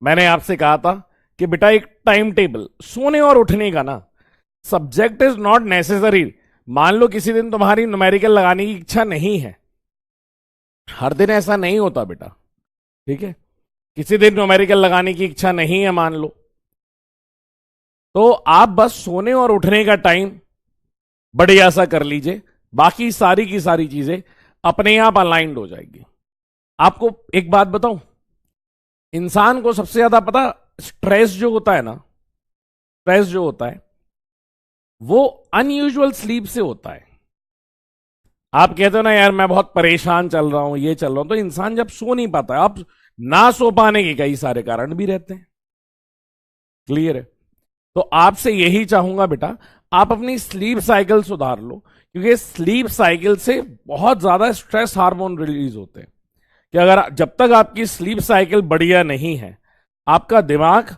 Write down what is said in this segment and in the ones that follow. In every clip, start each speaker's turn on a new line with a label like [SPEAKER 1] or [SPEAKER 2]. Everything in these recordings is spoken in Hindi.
[SPEAKER 1] मैंने आपसे कहा था कि बेटा एक टाइम टेबल सोने और उठने का ना, सब्जेक्ट इज नॉट नेसेसरी। मान लो किसी दिन तुम्हारी न्यूमेरिकल लगाने की इच्छा नहीं है, हर दिन ऐसा नहीं होता बेटा, ठीक है। किसी दिन न्यूमेरिकल लगाने की इच्छा नहीं है मान लो, तो आप बस सोने और उठने का टाइम बढ़िया सा कर लीजिए, बाकी सारी की सारी चीजें अपने आप अलाइंड हो जाएगी। आपको एक बात बताऊं, इंसान को सबसे ज्यादा पता स्ट्रेस जो होता है ना, स्ट्रेस जो होता है वो अनयूजुअल स्लीप से होता है। आप कहते हो ना यार मैं बहुत परेशान चल रहा हूं, ये चल रहा हूं, तो इंसान जब सो नहीं पाता है, आप ना सो पाने के कई सारे कारण भी रहते हैं। क्लियर है? तो आपसे यही चाहूंगा बेटा, आप अपनी स्लीप साइकिल सुधार लो, क्योंकि स्लीप साइकिल से बहुत ज्यादा स्ट्रेस हार्मोन रिलीज होते हैं। कि अगर जब तक आपकी स्लीप साइकिल बढ़िया नहीं है, आपका दिमाग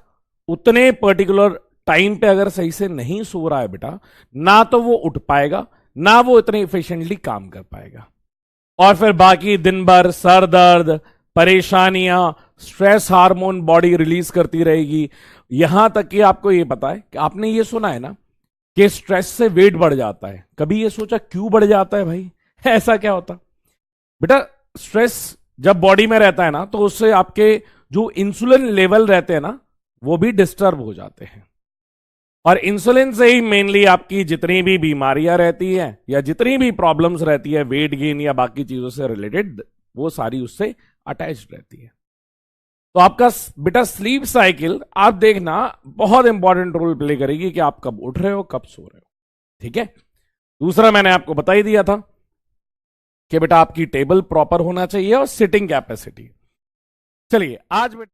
[SPEAKER 1] उतने पर्टिकुलर टाइम पे अगर सही से नहीं सो रहा है बेटा, ना तो वो उठ पाएगा, ना वो इतने इफिशिएंटली काम कर पाएगा। और फिर बाकी दिन भर सर दर्द, परेशानियां, स्ट्रेस हार्मोन बॉडी रिलीज करती रहेगी। यहां तक कि आपको ये पता है कि आपने ये सुना है ना कि स्ट्रेस से वेट बढ़ जाता है। कभी ये सोचा क्यों बढ़ जाता है भाई? ऐसा क्या होता बेटा? स्ट्रेस जब बॉडी में रहता है ना, तो उससे आपके जो इंसुलिन लेवल रहते हैं ना, वो भी डिस्टर्ब हो जाते हैं। और इंसुलिन से ही मेनली आपकी जितनी भी बीमारियां रहती हैं या जितनी भी प्रॉब्लम्स रहती है वेट गेन या बाकी चीजों से रिलेटेड, वो सारी उससे अटैच्ड रहती है। तो आपका बेटा स्लीप साइकिल आप देखना बहुत इंपॉर्टेंट रोल प्ले करेगी कि आप कब उठ रहे हो, कब सो रहे हो। ठीक है? दूसरा मैंने आपको बता ही दिया था कि बेटा आपकी टेबल प्रॉपर होना चाहिए और सिटिंग कैपेसिटी। चलिए आज बेटा